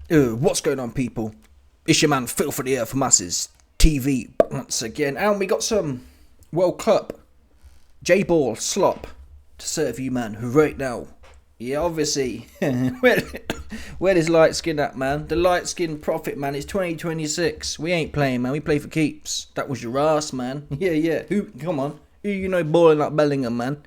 What's going on, people? It's your man Phil for the Earth Masses TV once again, and we got some World Cup J-Ball slop to serve you, man. Right now, yeah, obviously, where is light skin at, man? The light skin prophet, man. It's 2026. We ain't playing, man. We play for keeps. That was your ass, man. Yeah. Who? Come on. Who you know balling like Bellingham, man?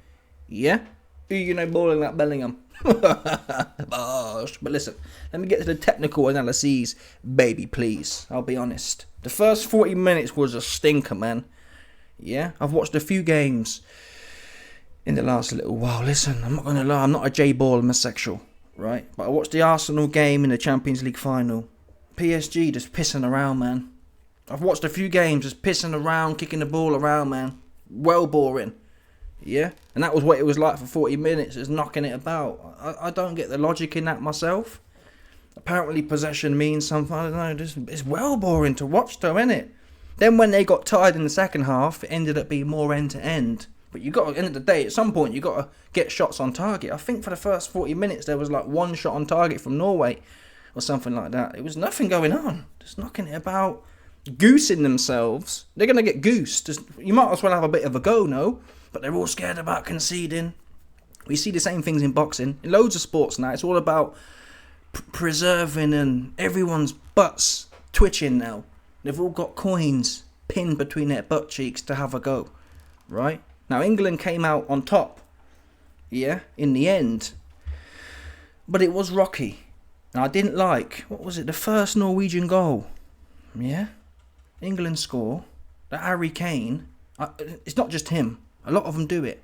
Yeah. Who you know balling like Bellingham? Bosh. But listen, let me get to the technical analyses, baby, please. I'll be honest. The first 40 minutes was a stinker, man. Yeah, I've watched a few games in the last little while. Listen, I'm not going to lie, I'm not a J-ball homosexual, right? But I watched the Arsenal game in the Champions League final. PSG just pissing around, man. I've watched a few games just pissing around, kicking the ball around, man. Well boring. Yeah, and that was what it was like for 40 minutes, just knocking it about. I don't get the logic in that myself. Apparently possession means something, I don't know, it's well boring to watch though, isn't it? Then when they got tired in the second half, it ended up being more end to end. But you got to, at the end of the day, at some point, you got to get shots on target. I think for the first 40 minutes, there was like one shot on target from Norway or something like that. It was nothing going on, just knocking it about, goosing themselves. They're going to get goosed. You might as well have a bit of a go, no? But they're all scared about conceding. We see the same things in boxing. In loads of sports now, it's all about preserving, and everyone's butts twitching now. They've all got coins pinned between their butt cheeks to have a go. Right? Now, England came out on top. Yeah? In the end. But it was rocky. Now, I didn't like, what was it? The first Norwegian goal. Yeah? England score. The Harry Kane. It's not just him. A lot of them do it.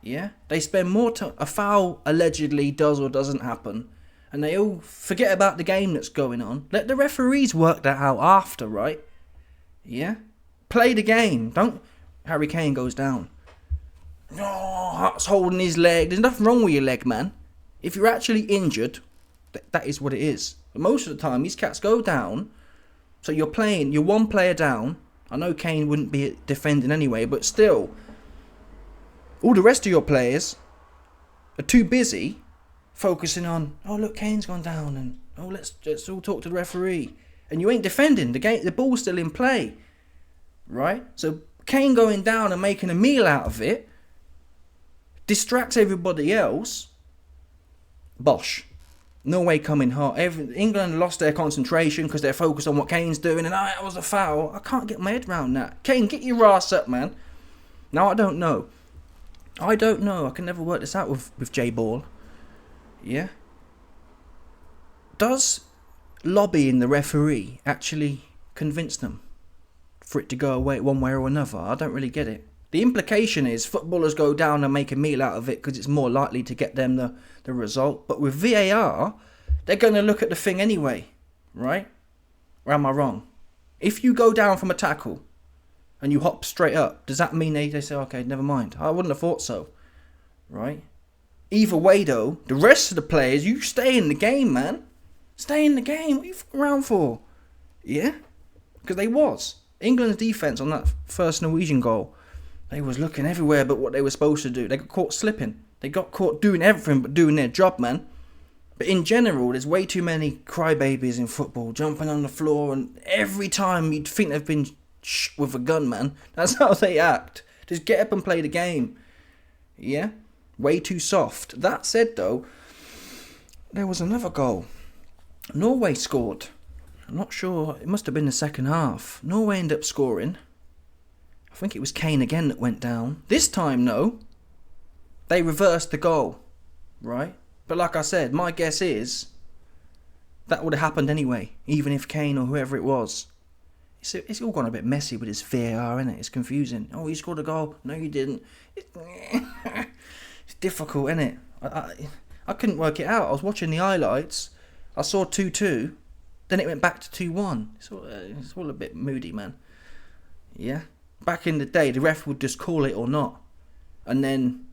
Yeah? They spend more time. A foul allegedly does or doesn't happen. And they all forget about the game that's going on. Let the referees work that out after, right? Yeah? Play the game. Don't. Harry Kane goes down. No, Hart's holding his leg. There's nothing wrong with your leg, man. If you're actually injured, that is what it is. But most of the time, these cats go down. So you're one player down. I know Kane wouldn't be defending anyway, but still. All the rest of your players are too busy focusing on, oh look, Kane's gone down, and oh let's all talk to the referee, and you ain't defending the game. The ball's still in play, right? So Kane going down and making a meal out of it distracts everybody else. Bosh. Norway coming hot. England lost their concentration because they're focused on what Kane's doing, and that was a foul. I can't get my head around that. Kane, get your ass up, man. Now I don't know. I can never work this out with J-Ball. Yeah? Does lobbying the referee actually convince them for it to go away one way or another? I don't really get it. The implication is footballers go down and make a meal out of it because it's more likely to get them the result. But with VAR, they're going to look at the thing anyway. Right? Or am I wrong? If you go down from a tackle and you hop straight up, does that mean they say, okay, never mind? I wouldn't have thought so. Right? Either way, though, the rest of the players, you stay in the game, man. Stay in the game. What are you around for? Yeah? Because they was. England's defence on that first Norwegian goal, they was looking everywhere but what they were supposed to do. They got caught slipping. They got caught doing everything but doing their job, man. But in general, there's way too many crybabies in football, jumping on the floor, and every time you'd think they've been with a gun, man. That's how they act. Just get up and play the game. Yeah? Way too soft. That said, though, there was another goal. Norway scored. I'm not sure. It must have been the second half. Norway ended up scoring. I think it was Kane again that went down. This time, no. They reversed the goal. Right? But like I said, my guess is that would have happened anyway, even if Kane or whoever it was. It's all gone a bit messy with this VAR, isn't it? It's confusing. Oh, you scored a goal. No, you didn't. It's difficult, isn't it? I couldn't work it out. I was watching the highlights. I saw 2-2. Then it went back to 2-1. It's all a bit moody, man. Yeah? Back in the day, the ref would just call it or not. And then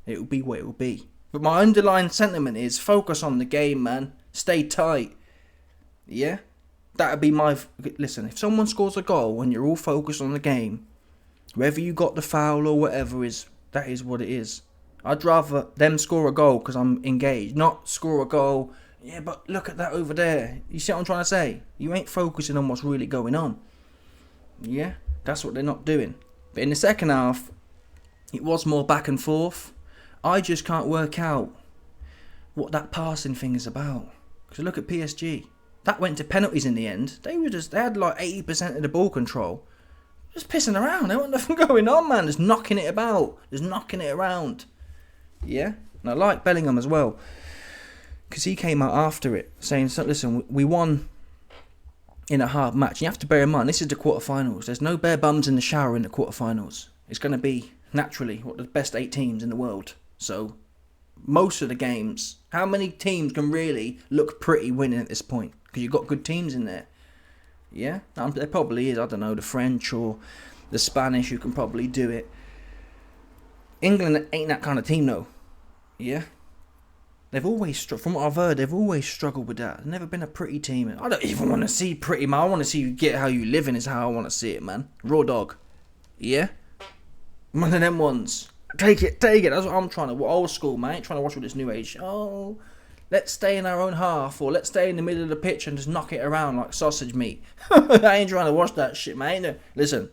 it would be what it would be. But my underlying sentiment is focus on the game, man. Stay tight. Yeah? That would be my... Listen, if someone scores a goal and you're all focused on the game, whether you got the foul or whatever, that is what it is. I'd rather them score a goal because I'm engaged, not score a goal Yeah, but look at that over there. You see what I'm trying to say? You ain't focusing on what's really going on. Yeah, that's what they're not doing. But in the second half, it was more back and forth. I just can't work out what that passing thing is about. Because look at PSG. That went to penalties in the end. They had like 80% of the ball control. Just pissing around. There wasn't nothing going on, man. Just knocking it about. Just knocking it around. Yeah? And I like Bellingham as well. Because he came out after it saying, so, listen, we won in a hard match. You have to bear in mind, this is the quarterfinals. There's no bare bums in the shower in the quarterfinals. It's going to be, naturally, the best 8 teams in the world. So, most of the games, how many teams can really look pretty winning at this point? Because you've got good teams in there. Yeah? There probably is, I don't know, the French or the Spanish who can probably do it. England ain't that kind of team, though. Yeah? They've always, from what I've heard, they've always struggled with that. They've never been a pretty team. I don't even want to see pretty, man. I want to see you get how you living is how I want to see it, man. Raw dog. Yeah? One of them ones. Take it. That's what I'm trying to. Old school, man. I ain't trying to watch with this new age. Oh, let's stay in our own half, or let's stay in the middle of the pitch and just knock it around like sausage meat. I ain't trying to watch that shit, man. Listen,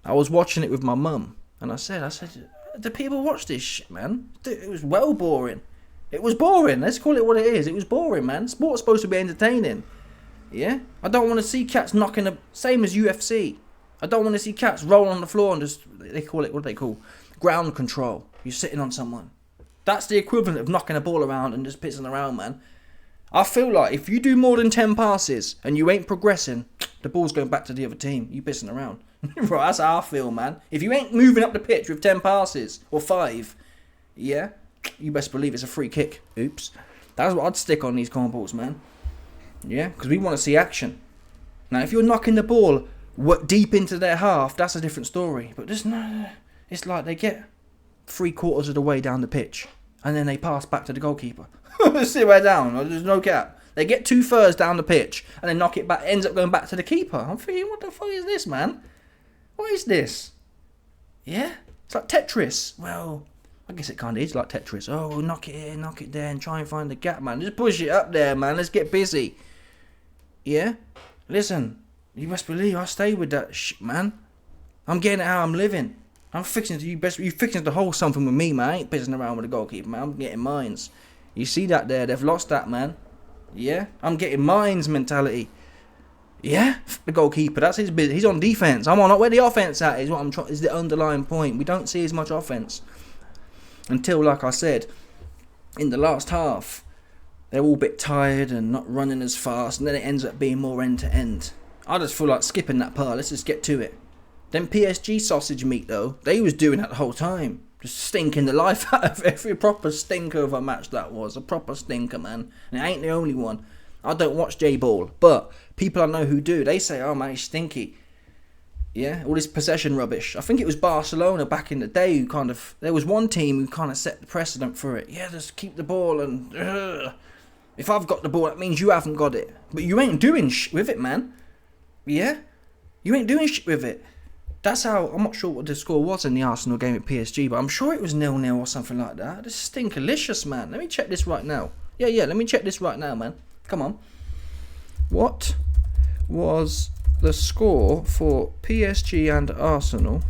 I was watching it with my mum, and I said, do people watch this shit, man? It was well boring. It was boring. Let's call it what it is. It was boring, man. Sport's supposed to be entertaining. Yeah? I don't want to see cats knocking the same as UFC. I don't want to see cats roll on the floor and just, they call it, what do they call? Ground control. You're sitting on someone. That's the equivalent of knocking a ball around and just pissing around, man. I feel like if you do more than 10 passes and you ain't progressing, the ball's going back to the other team. You pissing around. Right, that's how I feel, man. If you ain't moving up the pitch with 10 passes or 5, yeah, you best believe it's a free kick. Oops. That's what I'd stick on these corn balls, man. Yeah, because we want to see action. Now, if you're knocking the ball deep into their half, that's a different story. But just no, it's like they get 3/4 of the way down the pitch and then they pass back to the goalkeeper. Sit right down. There's no cap. They get 2/3 down the pitch and then knock it back. Ends up going back to the keeper. I'm thinking, what the fuck is this, man? What is this? Yeah, it's like Tetris. Well, I guess it kind of is like Tetris. Oh, knock it here, knock it there, and try and find the gap, man. Just push it up there, man. Let's get busy. Yeah? Listen, you best believe I stay with that shit, man. I'm getting it how I'm living. I'm fixing to you fixing to hold something with me, man. I ain't pissing around with the goalkeeper, man. I'm getting mines. You see that there? They've lost that, man. Yeah? I'm getting mines mentality. Yeah? The goalkeeper, that's his business. He's on defence. I'm on where the offence at is what I'm trying. Is the underlying point. We don't see as much offence until, like I said, in the last half, they're all a bit tired and not running as fast, and then it ends up being more end to end. I just feel like skipping that part. Let's just get to it. Then PSG sausage meat though, they was doing that the whole time. Just stinking the life out of every proper stinker of a match that was. A proper stinker, man. And it ain't the only one. I don't watch J-Ball, but people I know who do, they say, oh man, he's stinky. Yeah, all this possession rubbish. I think it was Barcelona back in the day who kind of, there was one team who kind of set the precedent for it. Yeah, just keep the ball and, if I've got the ball, that means you haven't got it. But you ain't doing shit with it, man. Yeah? You ain't doing shit with it. That's how, I'm not sure what the score was in the Arsenal game at PSG, but I'm sure it was 0-0 or something like that. This is stinkalicious, man. Let me check this right now. Yeah, let me check this right now, man. Come on. What was the score for PSG and Arsenal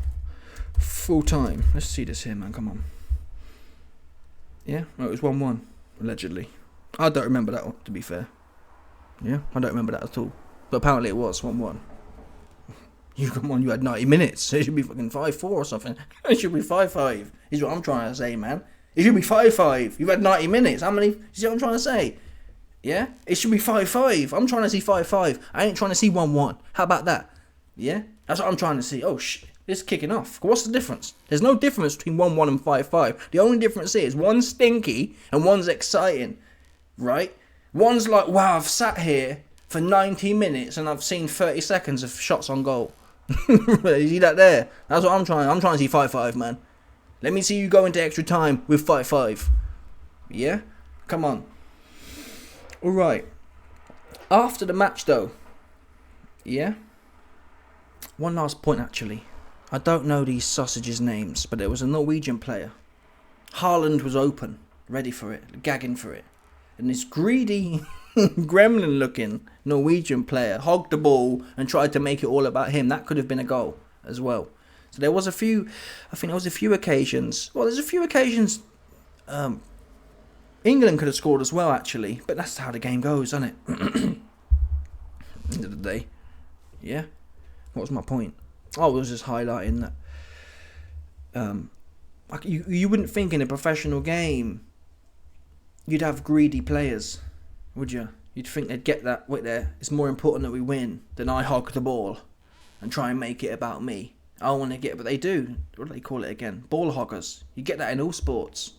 full time? Let's see this here, man. Come on. Yeah? Oh, it was 1-1, allegedly. I don't remember that one, to be fair. Yeah? I don't remember that at all. But apparently it was 1-1. You come on, you had 90 minutes. So it should be fucking 5-4 or something. It should be 5-5. Is what I'm trying to say, man. It should be 5-5. You've had 90 minutes. How many? You see what I'm trying to say? Yeah? It should be 5-5. I'm trying to see 5-5. I ain't trying to see 1-1. How about that? Yeah? That's what I'm trying to see. Oh, shit. It's kicking off. What's the difference? There's no difference between 1-1 and 5-5. The only difference is one's stinky and one's exciting. Right? One's like, wow, I've sat here for 90 minutes and I've seen 30 seconds of shots on goal. You see that there? That's what I'm trying. I'm trying to see 5-5, man. Let me see you go into extra time with 5-5. Yeah? Come on. Alright. After the match, though. Yeah? One last point, actually. I don't know these sausages' names, but there was a Norwegian player. Haaland was open. Ready for it. Gagging for it. And this greedy, gremlin-looking Norwegian player hogged the ball and tried to make it all about him. That could have been a goal as well. So there was a few occasions. Well, there's a few occasions England could have scored as well, actually. But that's how the game goes, isn't it? End of the day. Yeah? What was my point? Oh, I was just highlighting that you wouldn't think in a professional game you'd have greedy players, would you? You'd think they'd get that right there. It's more important that we win than I hog the ball and try and make it about me. I want to get, but they do. What do they call it again? Ball hoggers. You get that in all sports,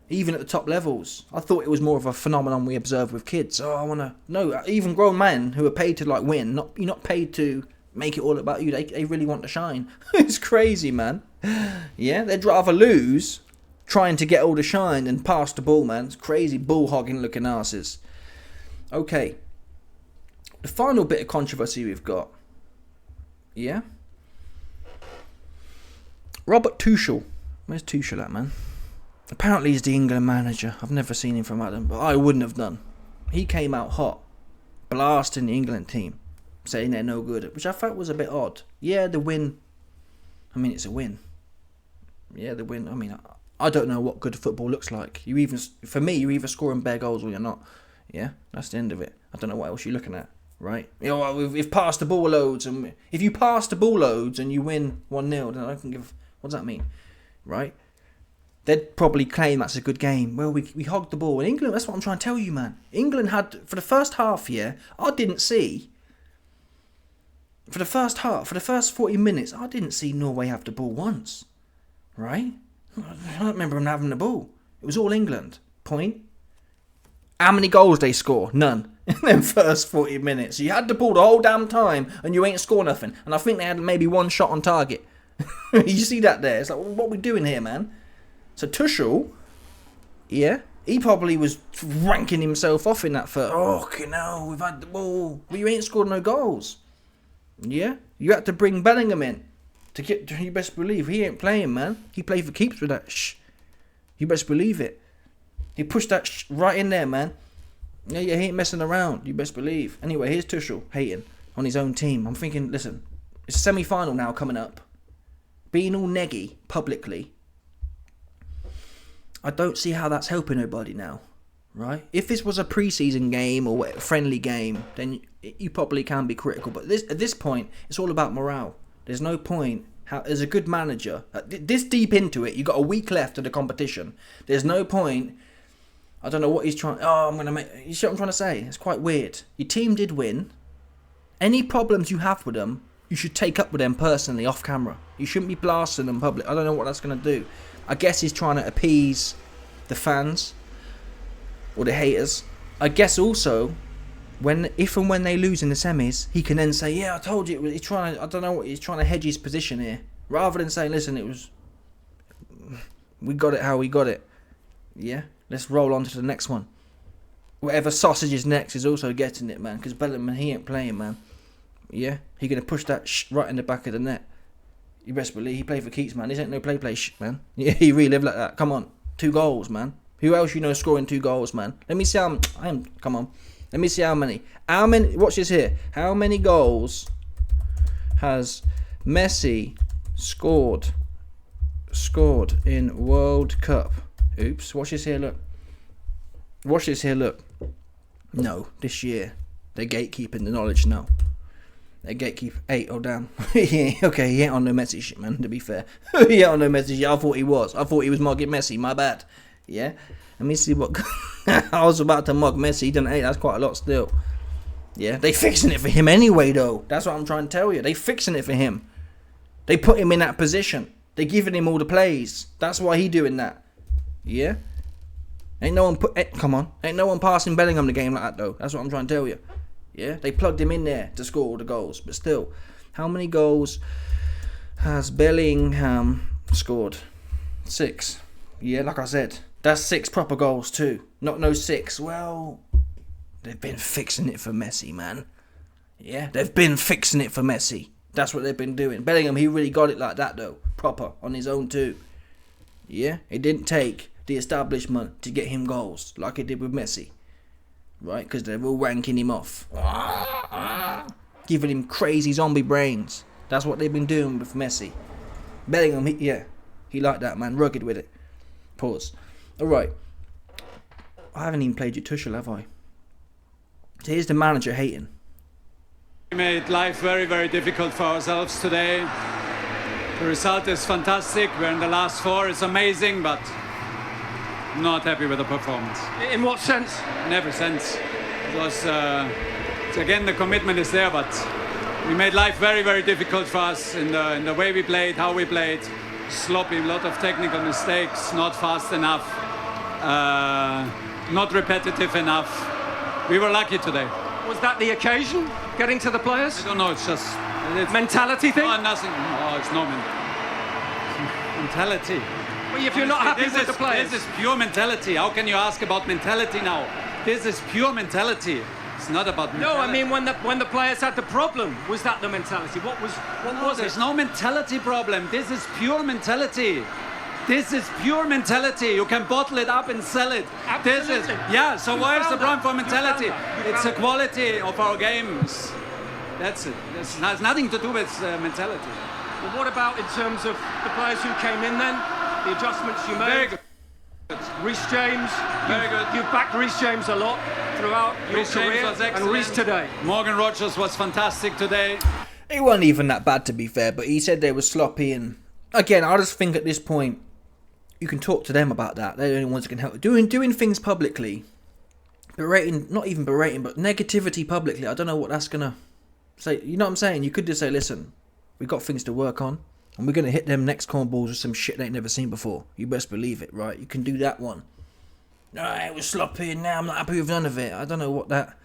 even at the top levels. I thought it was more of a phenomenon we observe with kids. Oh, I want to. No, even grown men who are paid to like win. You're not paid to make it all about you. They really want to shine. It's crazy, man. Yeah, they'd rather lose trying to get all the shine and pass the ball, man. It's crazy bull hogging looking asses. Okay. The final bit of controversy we've got. Yeah? Robert Tuchel. Where's Tuchel at, man? Apparently he's the England manager. I've never seen him from Adam, but I wouldn't have done. He came out hot, blasting the England team, saying they're no good, which I felt was a bit odd. Yeah, the win. I mean, it's a win. Yeah, the win. I mean, I don't know what good football looks like. For me, you're either scoring bare goals or you're not. Yeah, that's the end of it. I don't know what else you're looking at, right? You know, we've passed the ball loads, and if you pass the ball loads and you win 1-0, then I can give. What does that mean, right? They'd probably claim that's a good game. Well, we hogged the ball in England. That's what I'm trying to tell you, man. England had for the first half. Yeah, I didn't see. For the first half, for the first 40 minutes, I didn't see Norway have the ball once, right? I don't remember them having the ball. It was all England. Point. How many goals they score? None. In them first 40 minutes. You had the ball the whole damn time and you ain't score nothing. And I think they had maybe one shot on target. You see that there? It's like, what are we doing here, man? So Tuchel, yeah, he probably was ranking himself off in that first. Oh, you know, we've had the ball. But you ain't scored no goals. Yeah? You had to bring Bellingham in. To get, you best believe he ain't playing, man. He played for keeps with that shh. You best believe it. He pushed that right in there, man. Yeah, he ain't messing around. You best believe. Anyway, here's Tuchel hating on his own team. I'm thinking, listen, it's a semi-final now coming up. Being all neggy publicly, I don't see how that's helping nobody now, right? If this was a pre-season game or a friendly game, then you probably can be critical. But at this point, it's all about morale. There's no point. As a good manager, this deep into it, you got a week left of the competition. There's no point. I don't know what he's trying. Oh, I'm gonna make. You see what I'm trying to say? It's quite weird. Your team did win. Any problems you have with them, you should take up with them personally off camera. You shouldn't be blasting them public. I don't know what that's gonna do. I guess he's trying to appease the fans or the haters. I guess also, if and when they lose in the semis, he can then say, "Yeah, I told you." He's trying to. I don't know what he's trying to hedge his position here, rather than saying, "Listen, we got it how we got it." Yeah, let's roll on to the next one. Whatever sausage is next is also getting it, man. Because Bellingham, he ain't playing, man. Yeah, he gonna push that right in the back of the net. You best believe he played for keeps, man. This ain't no play man. Yeah, he really lived like that. Come on, 2 goals, man. Who else you know scoring 2 goals, man? Let me see how. Come on. Let me see how many. Watch this here. How many goals has Messi scored in World Cup? Oops. Watch this here, look. Watch this here, look. No, this year. They're gatekeeping the knowledge now. They gatekeep 8. Oh, damn. Okay, he ain't on no Messi shit, man, to be fair. He ain't on no Messi shit. I thought he was mugging Messi. My bad. Yeah? Let me see what... I was about to mug Messi. He done 8. That's quite a lot still. Yeah? They fixing it for him anyway, though. That's what I'm trying to tell you. They fixing it for him. They put him in that position. They giving him all the plays. That's why he doing that. Yeah? Ain't no one passing Bellingham the game like that, though. That's what I'm trying to tell you. Yeah, they plugged him in there to score all the goals. But still, how many goals has Bellingham scored? 6. Yeah, like I said, that's 6 proper goals too. Not no 6. Well, they've been fixing it for Messi, man. Yeah, they've been fixing it for Messi. That's what they've been doing. Bellingham, he really got it like that though. Proper, on his own too. Yeah, it didn't take the establishment to get him goals, like it did with Messi, right? Because they're all ranking him off, giving him crazy zombie brains. That's what they've been doing with Messi. Bellingham, he liked that, man, rugged with it. Pause. All right. I haven't even played Jude Tuchel, have I? So here's the manager hating. We made life very, very difficult for ourselves today. The result is fantastic. We're in the last four. It's amazing, but not happy with the performance. In what sense? In every sense. It was, again, the commitment is there, but we made life very, very difficult for us in the way we played, how we played. Sloppy, a lot of technical mistakes, not fast enough, not repetitive enough. We were lucky today. Was that the occasion? Getting to the players? I don't know, it's just... mentality thing? No, nothing. No, it's no mentality. Well, if you're not happy with the players... This is pure mentality. How can you ask about mentality now? This is pure mentality. It's not about mentality. No, I mean when the players had the problem, was that the mentality? What was it? There's no mentality problem. This is pure mentality. This is pure mentality. You can bottle it up and sell it. Absolutely. So where's the problem for mentality? It's the quality of our games. That's it. This has nothing to do with mentality. Well, what about in terms of the players who came in then? The adjustments you made? Very good. Reece James. Very good. You've backed Reece James a lot throughout your career. Was and Reece today. Morgan Rogers was fantastic today. It wasn't even that bad, to be fair, but he said they were sloppy, and again, I just think at this point you can talk to them about that. They're the only ones that can help. Doing things publicly, not even berating, but negativity publicly. I don't know what that's gonna say. You know what I'm saying? You could just say, listen, we got things to work on, and we're gonna hit them next cornballs with some shit they ain't never seen before. You best believe it, right? You can do that one. No, it was sloppy, and now I'm not happy with none of it. I don't know what that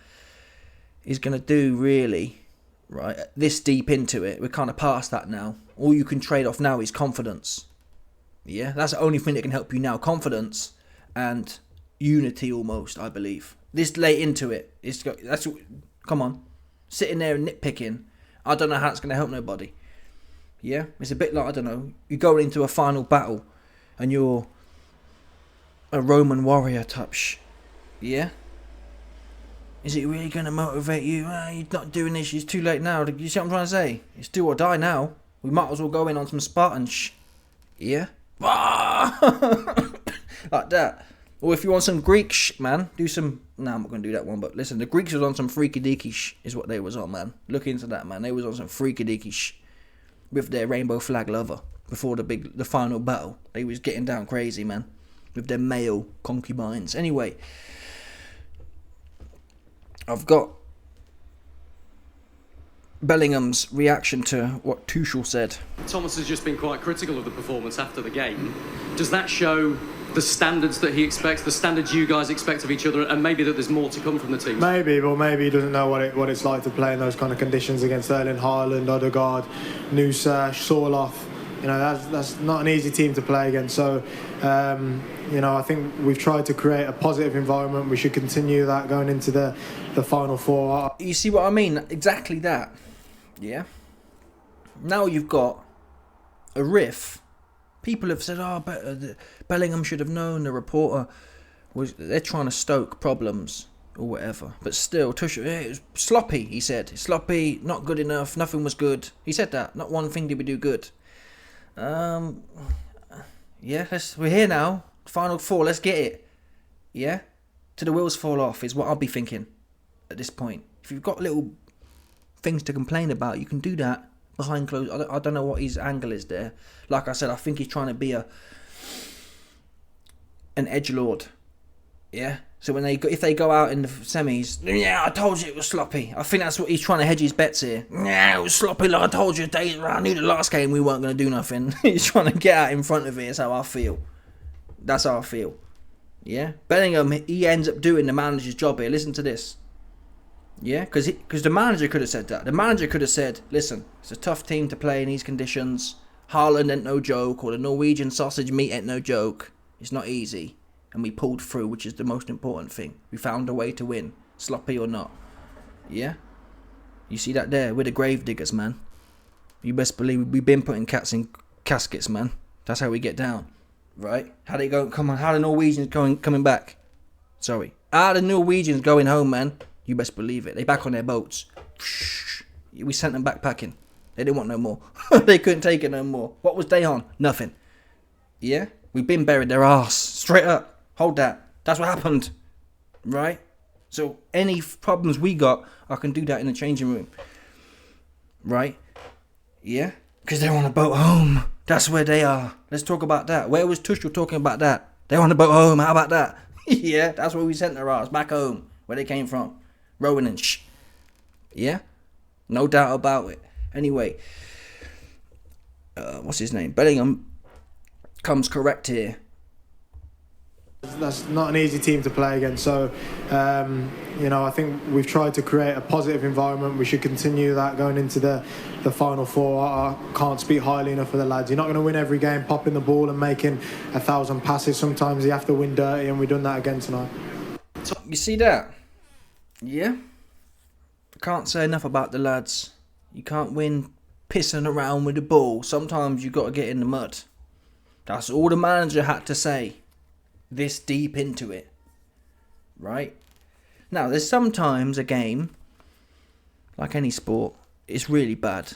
is gonna do, really. Right, this deep into it, we're kind of past that now. All you can trade off now is confidence. Yeah, that's the only thing that can help you now. Confidence and unity, almost, I believe. This late into it, come on, sitting there and nitpicking. I don't know how it's going to help nobody. Yeah, it's a bit like, I don't know, you're going into a final battle and you're a Roman warrior type yeah? Is it really going to motivate you? You're not doing this, it's too late now. You see what I'm trying to say? It's do or die now. We might as well go in on some Spartan yeah? Like that. Or if you want some Greek man, do some... No, I'm not going to do that one, but listen, the Greeks was on some freaky deaky is what they was on, man. Look into that, man. They was on some freaky deaky with their rainbow flag lover before the final battle. They was getting down crazy, man, with their male concubines. Anyway, I've got Bellingham's reaction to what Tuchel said. Thomas has just been quite critical of the performance after the game. Does that show the standards that he expects, the standards you guys expect of each other, and maybe that there's more to come from the team? Maybe, but maybe he doesn't know what it's like to play in those kind of conditions against Erling Haaland, Odegaard, Nusa, Sorloth. You know, that's not an easy team to play against. So, I think we've tried to create a positive environment. We should continue that going into the final four. You see what I mean? Exactly that. Yeah. Now you've got a riff. People have said, Bellingham should have known. The reporter they're trying to stoke problems or whatever. But still, Tuchel, it was sloppy, he said. Sloppy, not good enough, nothing was good. He said that. Not one thing did we do good. Yeah, we're here now. Final four, let's get it. Yeah? Till the wheels fall off is what I'll be thinking at this point. If you've got little things to complain about, you can do that behind closed. I don't know what his angle is there. Like I said, I think he's trying to be an edgelord. Yeah? So if they go out in the semis, I told you it was sloppy. I think that's what he's trying to hedge his bets here. It was sloppy, like I told you. I knew the last game we weren't going to do nothing. He's trying to get out in front of it. That's how I feel. That's how I feel. Yeah? Bellingham, he ends up doing the manager's job here. Listen to this. Yeah? Because the manager could have said that. The manager could have said, listen, it's a tough team to play in these conditions. Haaland ain't no joke, or the Norwegian sausage meat ain't no joke. It's not easy. And we pulled through, which is the most important thing. We found a way to win, sloppy or not. Yeah? You see that there? We're the grave diggers, man. You best believe we've been putting cats in caskets, man. That's how we get down. right? How they go? Come on, how the Norwegians coming back? Sorry, how the Norwegians going home, man? You best believe it. They back on their boats. We sent them backpacking. They didn't want no more. They couldn't take it no more. What was they on? Nothing. Yeah, we've been buried their arse straight up. Hold that. That's what happened, right? So any problems we got, I can do that in the changing room, right? Yeah, because they're on a boat home. That's where they are. Let's talk about that. Where was Tuchel talking about that? They're on a boat home. How about that? Yeah, that's where we sent their arse, back home, where they came from. Rowing and shh. Yeah, no doubt about it. Anyway, what's his name? Bellingham comes correct here. That's not an easy team to play against. So, I think we've tried to create a positive environment. We should continue that going into the Final Four. I can't speak highly enough for the lads. You're not going to win every game popping the ball and making 1,000 passes. Sometimes you have to win dirty, and we've done that again tonight. You see that? Yeah? I can't say enough about the lads. You can't win pissing around with the ball. Sometimes you got to get in the mud. That's all the manager had to say. This deep into it. Right? Now, there's sometimes a game, like any sport, it's really bad.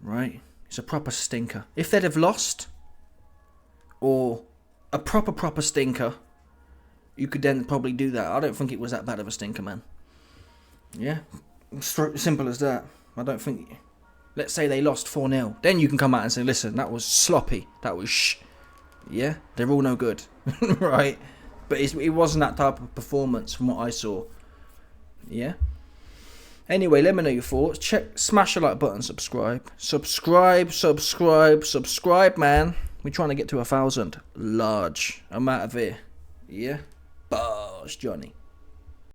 Right? It's a proper stinker. If they'd have lost, or a proper stinker, you could then probably do that. I don't think it was that bad of a stinker, man. Yeah? Simple as that. I don't think... Let's say they lost 4-0. Then you can come out and say, listen, that was sloppy. That was shh. Yeah? They're all no good. Right? But it wasn't that type of performance from what I saw. Yeah? Anyway, let me know your thoughts. Smash the like button, subscribe, man. We're trying to get to 1,000. Large. I'm out of here. Yeah? Bosh, Johnny.